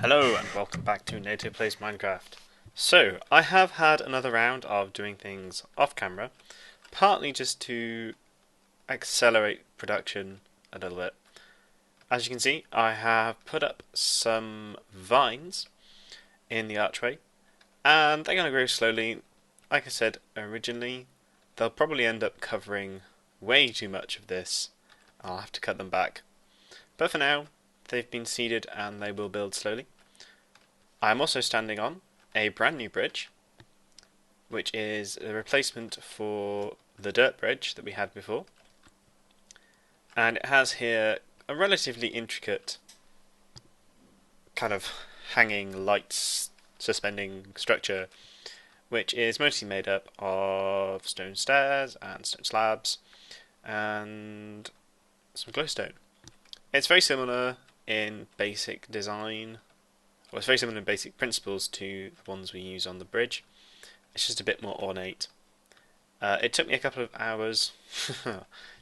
Hello and welcome back to NATO Plays Minecraft. So, I have had another round of doing things off camera, partly just to accelerate production a little bit. As you can see, I have put up some vines in the archway, and they're going to grow slowly. Like I said originally, they'll probably end up covering way too much of this. I'll have to cut them back. But for now, they've been seeded and they will build slowly. I'm also standing on a brand new bridge, which is a replacement for the dirt bridge that we had before. And it has here a relatively intricate kind of hanging lights suspending structure, which is mostly made up of stone stairs and stone slabs and some glowstone. It's very similar in basic design. Well, it's very similar in basic principles to the ones we use on the bridge. It's just a bit more ornate. It took me a couple of hours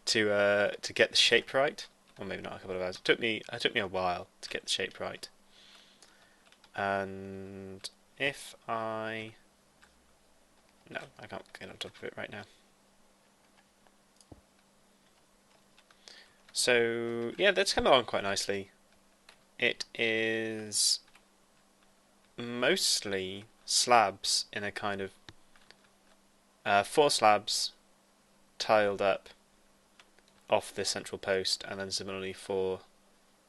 to get the shape right, or maybe not a couple of hours. It took me a while to get the shape right. And if I can't get on top of it right now. So yeah, that's come along quite nicely. It is mostly slabs in a kind of 4 slabs tiled up off this central post, and then similarly 4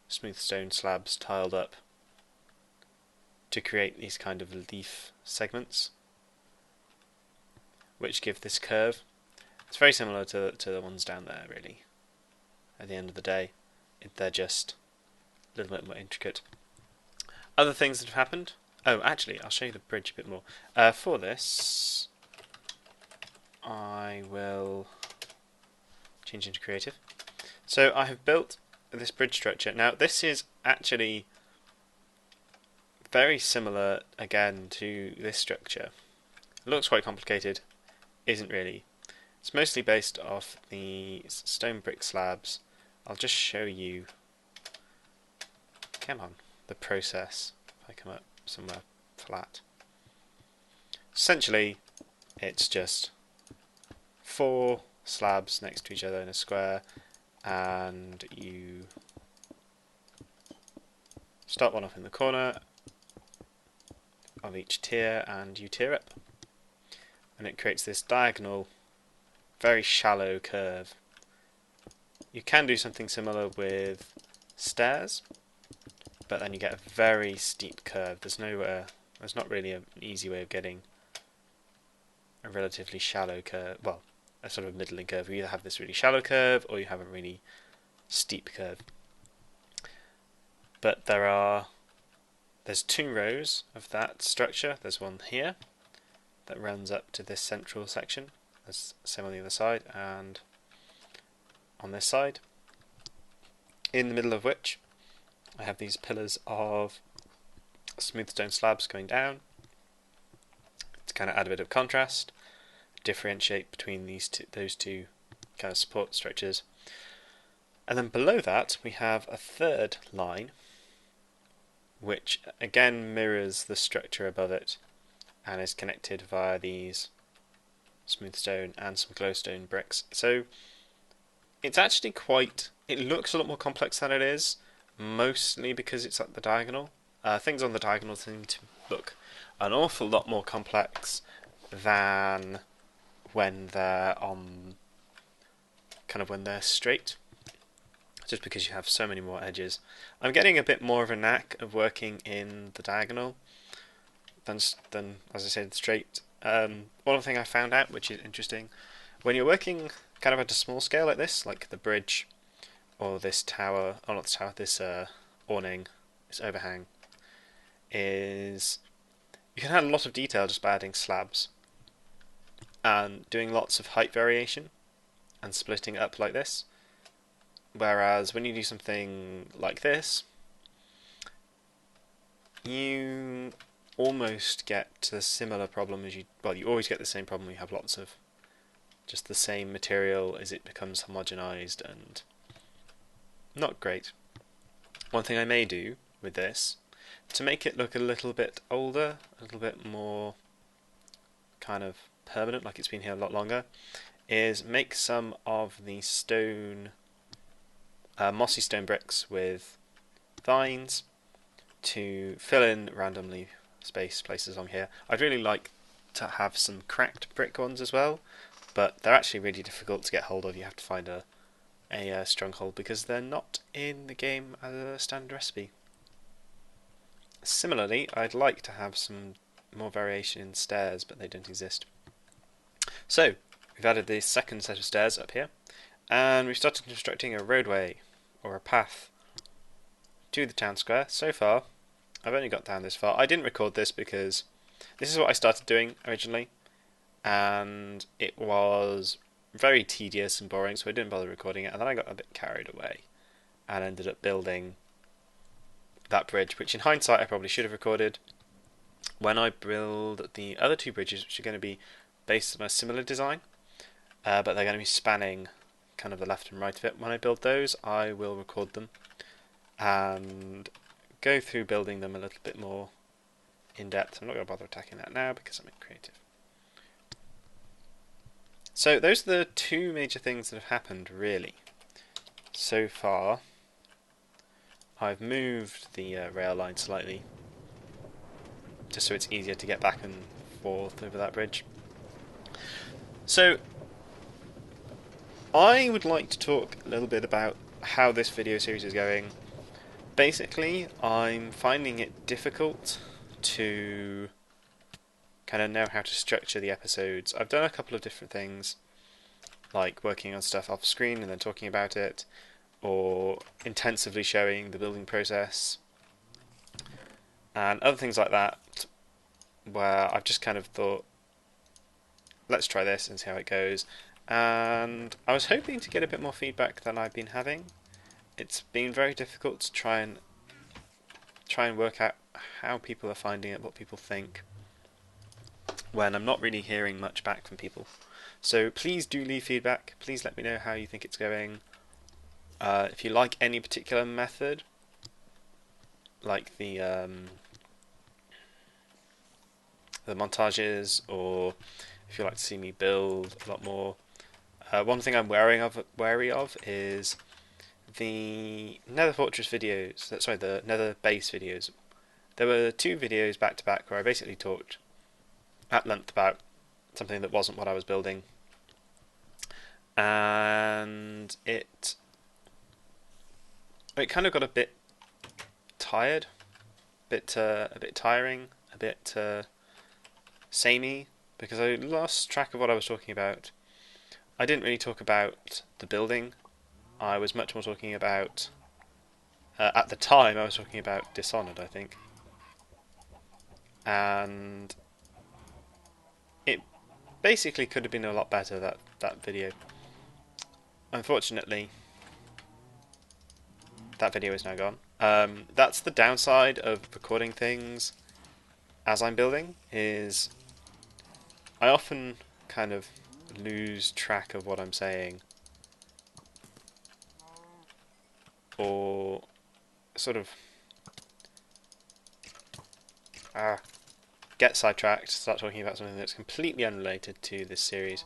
smooth stone slabs tiled up to create these kind of leaf segments, which give this curve. It's very similar to the ones down there, really. At the end of the day, they're just a little bit more intricate. Other things that have happened. Oh, actually, I'll show you the bridge a bit more. For this, I will change into creative. So I have built this bridge structure. Now, this is actually very similar, again, to this structure. It looks quite complicated, isn't really. It's mostly based off the stone brick slabs. I'll just show you, come on, the process. If I come up somewhere flat. Essentially, it's just 4 slabs next to each other in a square, and you start one off in the corner of each tier, and you tier up. And it creates this diagonal, very shallow curve. You can do something similar with stairs, but then you get a very steep curve. There's not really an easy way of getting a relatively shallow curve, well, a sort of middling curve. You either have this really shallow curve or you have a really steep curve. But there's 2 rows of that structure. There's one here that runs up to this central section. There's same on the other side and on this side, in the middle of which I have these pillars of smooth stone slabs going down to kind of add a bit of contrast, differentiate between those two kind of support structures. And then below that we have a third line, which again mirrors the structure above it and is connected via these smooth stone and some glowstone bricks. So it's actually it looks a lot more complex than it is, mostly because it's at the diagonal. Things on the diagonal seem to look an awful lot more complex than when they're when they're straight, just because you have so many more edges. I'm getting a bit more of a knack of working in the diagonal than as I said, straight. One thing I found out, which is interesting, when you're working kind of at a small scale like this, like the bridge or this tower, or not the tower, this awning, this overhang, is you can add a lot of detail just by adding slabs and doing lots of height variation and splitting it up like this. Whereas when you do something like this, you almost get to a similar problem as you always get the same problem. You have lots of just the same material as it becomes homogenized and not great. One thing I may do with this to make it look a little bit older, a little bit more kind of permanent, like it's been here a lot longer, is make some of the stone, mossy stone bricks with vines to fill in randomly spaced places along here. I'd really like to have some cracked brick ones as well, but they're actually really difficult to get hold of. You have to find a stronghold because they're not in the game as a standard recipe. Similarly, I'd like to have some more variation in stairs, but they don't exist. So, we've added the second set of stairs up here, and we've started constructing a roadway, or a path, to the town square. So far, I've only got down this far. I didn't record this because this is what I started doing originally, and it was very tedious and boring, so I didn't bother recording it, and then I got a bit carried away, and ended up building that bridge, which in hindsight I probably should have recorded. When I build the other two bridges, which are going to be based on a similar design, but they're going to be spanning kind of the left and right of it. When I build those, I will record them and go through building them a little bit more in depth. I'm not going to bother attacking that now because I'm in creative. So those are the two major things that have happened really so far. I've moved the rail line slightly just so it's easier to get back and forth over that bridge. So I would like to talk a little bit about how this video series is going. Basically, I'm finding it difficult to kind of know how to structure the episodes. I've done a couple of different things, like working on stuff off screen and then talking about it, or intensively showing the building process, and other things like that, where I've just kind of thought, let's try this and see how it goes. And I was hoping to get a bit more feedback than I've been having. It's been very difficult to try and work out how people are finding it, what people think, when I'm not really hearing much back from people. So please do leave feedback. Please let me know how you think it's going. If you like any particular method, like the montages, or if you'd like to see me build a lot more. One thing I'm wary of is the Nether Fortress videos. Sorry, the Nether base videos. There were two videos back to back where I basically talked at length about something that wasn't what I was building, and it kind of got a bit tired, a bit tiring, a bit samey, because I lost track of what I was talking about. I didn't really talk about the building. I was much more talking about, at the time I was talking about Dishonored, I think. And it basically could have been a lot better, that video. Unfortunately, that video is now gone. That's the downside of recording things as I'm building, is I often kind of lose track of what I'm saying, or sort of get sidetracked, start talking about something that's completely unrelated to this series,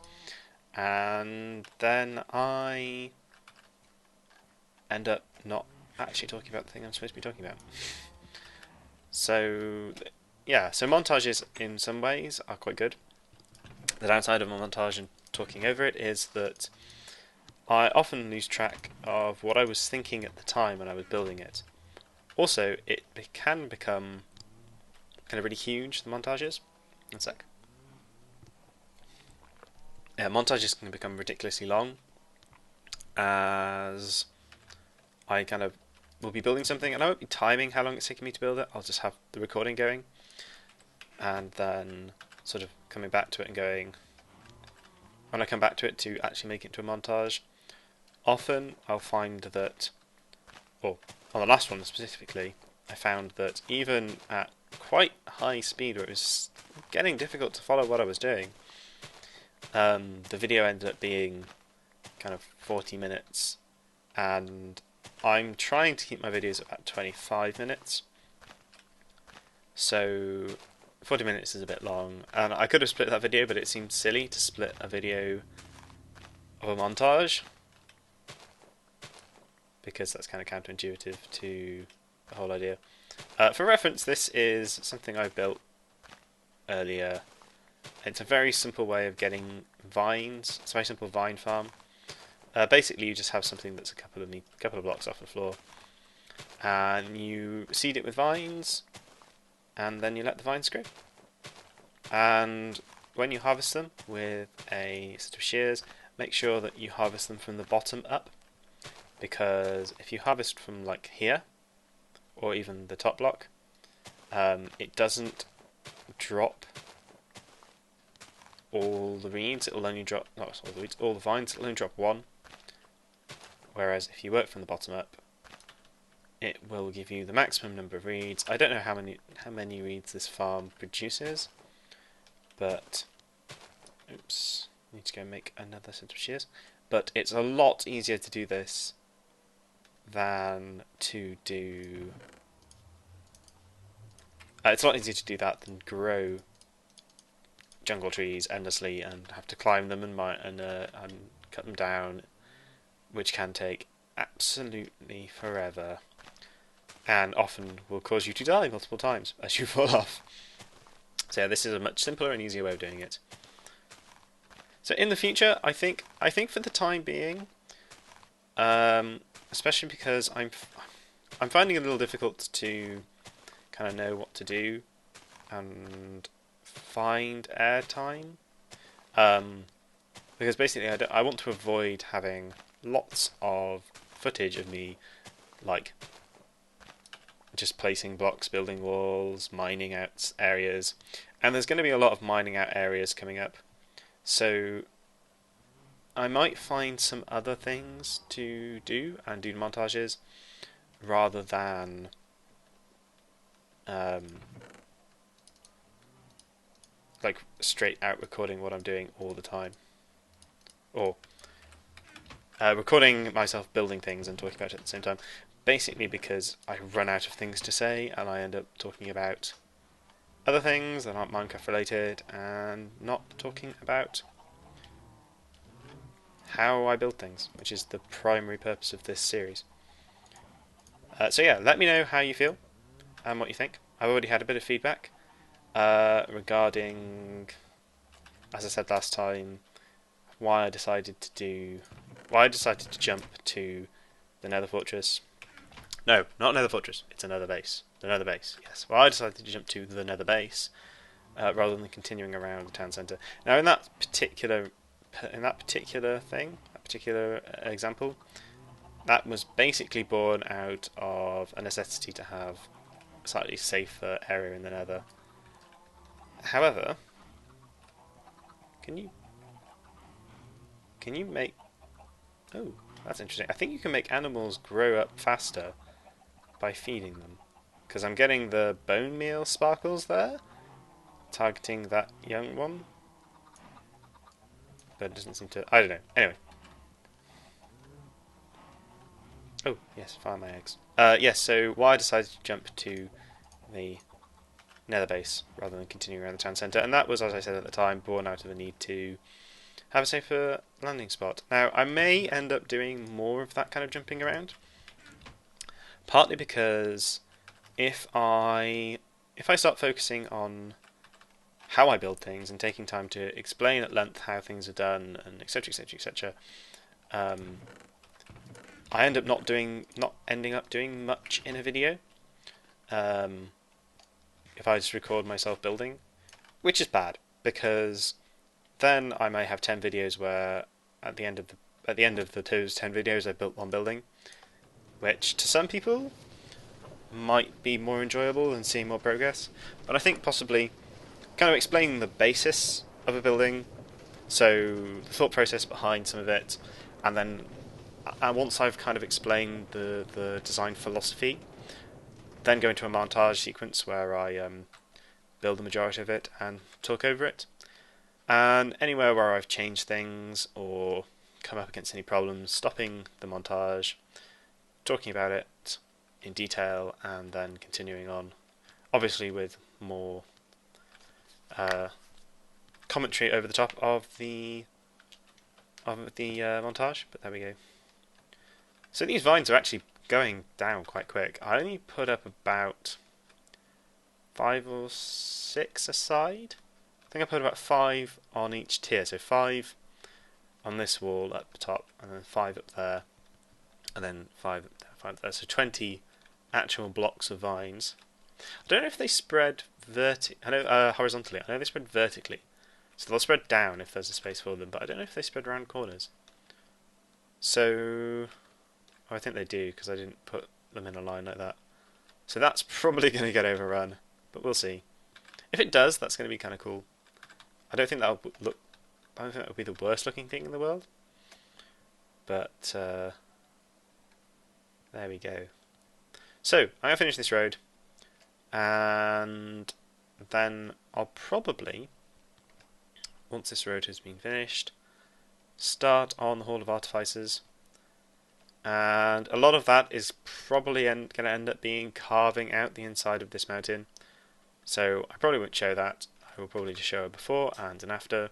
and then I end up not actually talking about the thing I'm supposed to be talking about. So yeah, so montages in some ways are quite good. The downside of a montage and talking over it is that I often lose track of what I was thinking at the time when I was building it. Also, it can become kind of really huge, the montages. One sec. Yeah, montages can become ridiculously long, as I kind of will be building something and I won't be timing how long it's taking me to build it. I'll just have the recording going, and then sort of coming back to it and going, when I come back to it to actually make it into a montage, often I'll find that, or on the last one specifically, I found that even at quite high speed, where it was getting difficult to follow what I was doing, the video ended up being kind of 40 minutes, and I'm trying to keep my videos at about 25 minutes, So 40 minutes is a bit long, and I could have split that video, but it seemed silly to split a video of a montage, because that's kind of counterintuitive to the whole idea. For reference, this is something I built earlier. It's a very simple way of getting vines. It's a very simple vine farm. Basically, you just have something that's a couple of blocks off the floor, and you seed it with vines, and then you let the vines grow. And when you harvest them with a set of shears, make sure that you harvest them from the bottom up, because if you harvest from like here, or even the top block, it doesn't drop all the reeds. It'll only drop, not all the reeds, all the vines. It'll only drop one. Whereas if you work from the bottom up, it will give you the maximum number of reeds. I don't know how many reeds this farm produces, but oops, need to go make another set of shears. But it's a lot easier to do this than to do. It's a lot easier to do that than grow jungle trees endlessly and have to climb them and cut them down, which can take absolutely forever, and often will cause you to die multiple times as you fall off. So yeah, this is a much simpler and easier way of doing it. So in the future, I think for the time being, especially because I'm finding it a little difficult to kind of know what to do and find airtime, because basically I want to avoid having lots of footage of me like just placing blocks, building walls, mining out areas, and there's going to be a lot of mining out areas coming up, so I might find some other things to do and do montages rather than like straight out recording what I'm doing all the time, or recording myself building things and talking about it at the same time, basically because I run out of things to say and I end up talking about other things that aren't Minecraft related and not talking about how I build things, which is the primary purpose of this series. So yeah, let me know how you feel and what you think. I've already had a bit of feedback regarding, as I said last time, why I decided to jump to the Nether Fortress. No, not Nether Fortress. It's another base. The Nether base. Yes. Why I decided to jump to the Nether base rather than continuing around the town centre. Now, in that particular example, that was basically born out of a necessity to have a slightly safer area in the Nether. However, can you make... Oh, that's interesting. I think you can make animals grow up faster by feeding them, because I'm getting the bone meal sparkles there, targeting that young one, but it doesn't seem to... I don't know. Anyway. Oh, yes, farm my eggs. Yes, so why I decided to jump to the Nether base rather than continuing around the town centre, and that was, as I said at the time, born out of a need to have a safer landing spot. Now, I may end up doing more of that kind of jumping around, partly because if I start focusing on how I build things and taking time to explain at length how things are done and etc etc etc, I end up not ending up doing much in a video. If I just record myself building, which is bad, because then I may have 10 videos where at the end of those 10 videos I built one building, which to some people might be more enjoyable than seeing more progress. But I think possibly kind of explaining the basis of a building, so the thought process behind some of it, and then once I've kind of explained the design philosophy, then go into a montage sequence where I build the majority of it and talk over it. And anywhere where I've changed things or come up against any problems, stopping the montage, talking about it in detail, and then continuing on obviously with more commentary over the top of the montage. But there we go. So these vines are actually going down quite quick. I only put up about 5 or 6 aside. I think I put about 5 on each tier, so 5 on this wall up the top, and then 5 up there, and then 5 up there, 5 up there. So 20 actual blocks of vines. I don't know if they spread horizontally. I know they spread vertically, so they'll spread down if there's a space for them. But I don't know if they spread around corners. So I think they do, because I didn't put them in a line like that. So that's probably going to get overrun, but we'll see. If it does, that's going to be kind of cool. I don't think that would be the worst looking thing in the world. But there we go. So I'm going to finish this road, and then I'll probably, once this road has been finished, start on the Hall of Artificers. And a lot of that is probably going to end up being carving out the inside of this mountain. So I probably won't show that. I will probably just show a before and an after.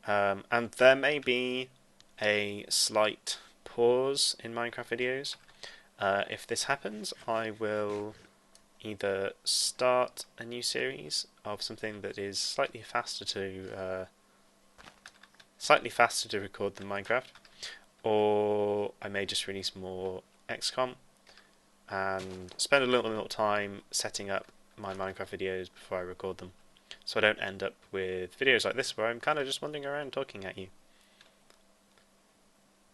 And there may be a slight pause in Minecraft videos. If this happens, I will either start a new series of something that is slightly faster to record than Minecraft, or I may just release more XCOM and spend a little more time setting up my Minecraft videos before I record them, so I don't end up with videos like this where I'm kind of just wandering around talking at you.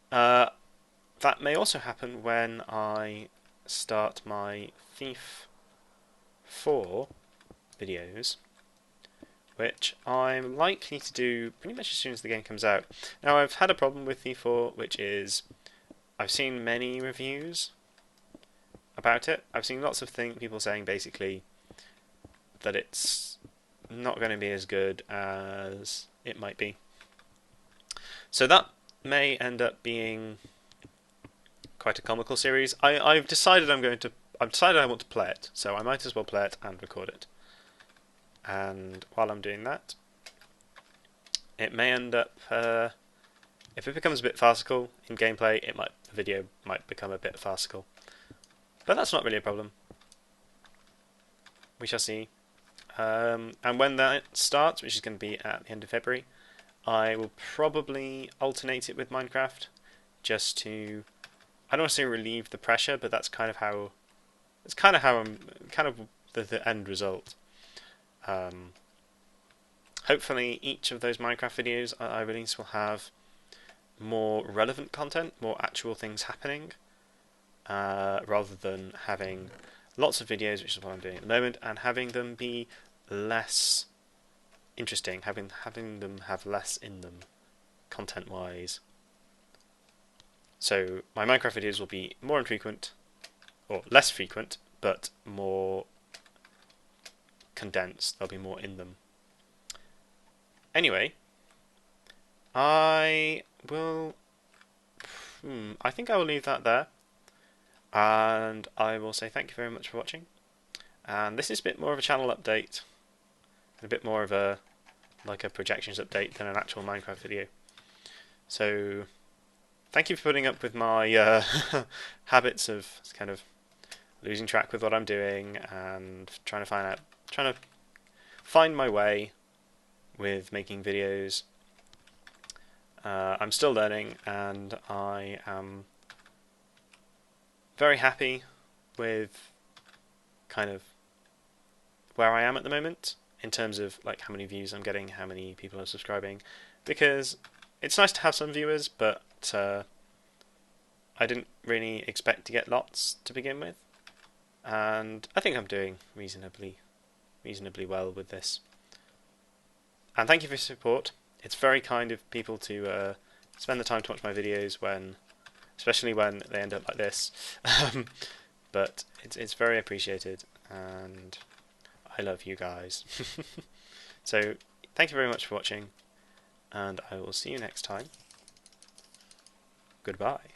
That may also happen when I start my Thief 4 videos, which I'm likely to do pretty much as soon as the game comes out. Now, I've had a problem with Thief 4, which is I've seen many reviews about it. I've seen lots of people saying basically that it's not going to be as good as it might be. So that may end up being quite a comical series. I've decided I want to play it, so I might as well play it and record it. And while I'm doing that, it may end up, if it becomes a bit farcical in gameplay, the video might become a bit farcical. But that's not really a problem. We shall see. And when that starts, which is going to be at the end of February, I will probably alternate it with Minecraft, just to, I don't want to say relieve the pressure, but that's kind of how the end result. Hopefully each of those Minecraft videos I release will have more relevant content, more actual things happening, rather than having lots of videos, which is what I'm doing at the moment, and having them be less interesting, having them have less in them, content-wise. So my Minecraft videos will be more infrequent, or less frequent, but more condensed. There'll be more in them. Anyway, I think I will leave that there, and I will say thank you very much for watching. And this is a bit more of a channel update, a bit more of a projections update than an actual Minecraft video. So thank you for putting up with my habits of kind of losing track with what I'm doing and trying to find my way with making videos. I'm still learning, and I am very happy with kind of where I am at the moment in terms of like how many views I'm getting, how many people are subscribing, because it's nice to have some viewers, but I didn't really expect to get lots to begin with, and I think I'm doing reasonably well with this. And thank you for your support. It's very kind of people to spend the time to watch my videos, especially when they end up like this. But it's very appreciated, and I love you guys. So thank you very much for watching, and I will see you next time. Goodbye.